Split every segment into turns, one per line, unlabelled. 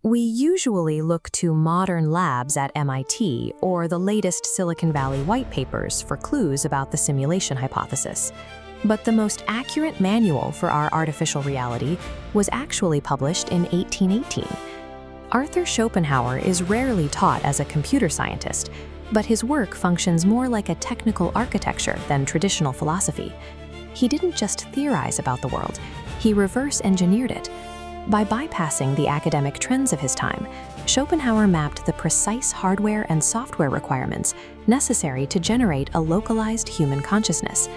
We usually look to modern labs at MIT or the latest Silicon Valley whitepapers for clues about the simulation hypothesis. But the most accurate manual for our artificial reality was actually published in 1818. Arthur Schopenhauer is rarely taught as a computer scientist, but his work functions more like a technical architecture than traditional philosophy. He didn't just theorize about the world, he reverse-engineered it. By bypassing the academic trends of his time, Schopenhauer mapped the precise hardware and software requirements necessary to generate a localized human consciousness.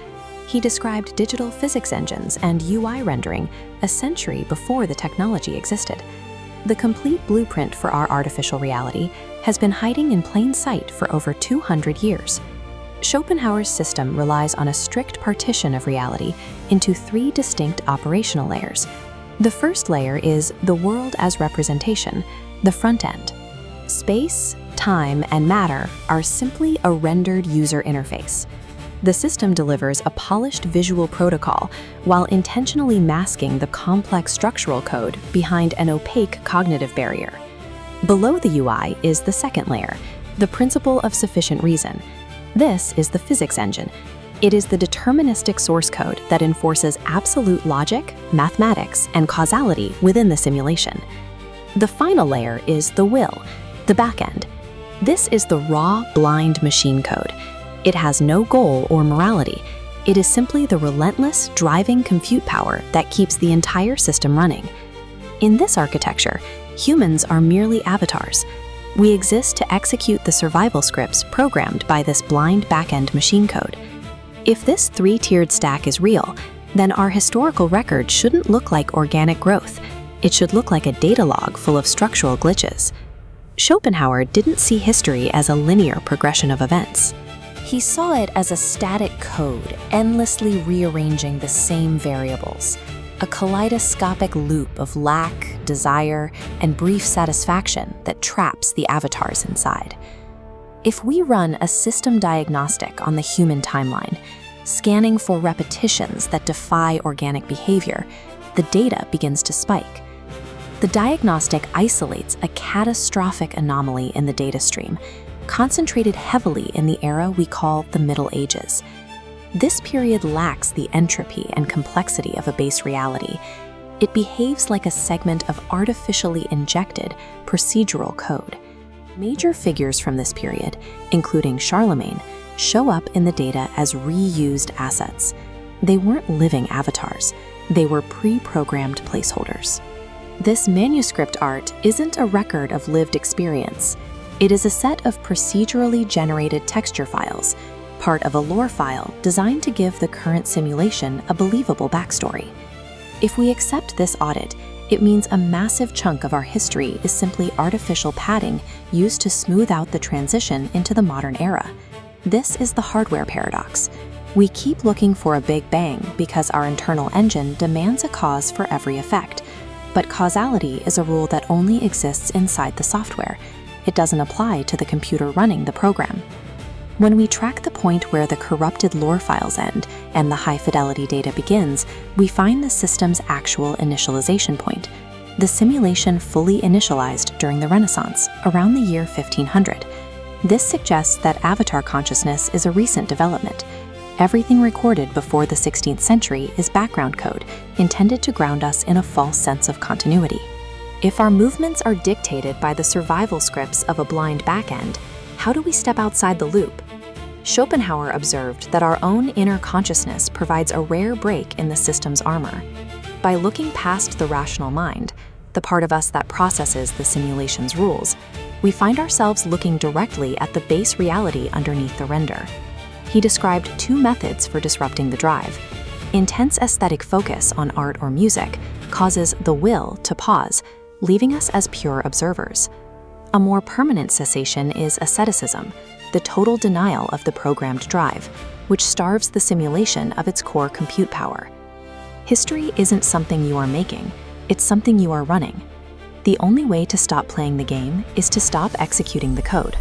He described digital physics engines and UI rendering a century before the technology existed. The complete blueprint for our artificial reality has been hiding in plain sight for over 200 years. Schopenhauer's system relies on a strict partition of reality into 3 distinct operational layers. The first layer is the world as representation, the front end. Space, time, and matter are simply a rendered user interface. The system delivers a polished visual protocol while intentionally masking the complex structural code behind an opaque cognitive barrier. Below the UI is the second layer, the principle of sufficient reason. This is the physics engine. It is the deterministic source code that enforces absolute logic, mathematics, and causality within the simulation. The final layer is the will, the backend. This is the raw, blind machine code. It has no goal or morality. It is simply the relentless, driving compute power that keeps the entire system running. In this architecture, humans are merely avatars. We exist to execute the survival scripts programmed by this blind backend machine code. If this 3-tiered stack is real, then our historical record shouldn't look like organic growth. It should look like a data log full of structural glitches. Schopenhauer didn't see history as a linear progression of events. He saw it as a static code, endlessly rearranging the same variables, a kaleidoscopic loop of lack, desire, and brief satisfaction that traps the avatars inside. If we run a system diagnostic on the human timeline, scanning for repetitions that defy organic behavior, the data begins to spike. The diagnostic isolates a catastrophic anomaly in the data stream, concentrated heavily in the era we call the Middle Ages. This period lacks the entropy and complexity of a base reality. It behaves like a segment of artificially injected procedural code. Major figures from this period, including Charlemagne, show up in the data as reused assets. They weren't living avatars, they were pre-programmed placeholders. This manuscript art isn't a record of lived experience. It is a set of procedurally generated texture files, part of a lore file designed to give the current simulation a believable backstory. If we accept this audit, it means a massive chunk of our history is simply artificial padding used to smooth out the transition into the modern era. This is the hardware paradox. We keep looking for a big bang because our internal engine demands a cause for every effect. But causality is a rule that only exists inside the software. It doesn't apply to the computer running the program. When we track the point where the corrupted lore files end and the high-fidelity data begins, we find the system's actual initialization point. The simulation fully initialized during the Renaissance, around the year 1500. This suggests that avatar consciousness is a recent development. Everything recorded before the 16th century is background code, intended to ground us in a false sense of continuity. If our movements are dictated by the survival scripts of a blind backend, how do we step outside the loop? Schopenhauer observed that our own inner consciousness provides a rare break in the system's armor. By looking past the rational mind, the part of us that processes the simulation's rules, we find ourselves looking directly at the base reality underneath the render. He described 2 methods for disrupting the drive. Intense aesthetic focus on art or music causes the will to pause, leaving us as pure observers. A more permanent cessation is asceticism, the total denial of the programmed drive, which starves the simulation of its core compute power. History isn't something you are making, it's something you are running. The only way to stop playing the game is to stop executing the code.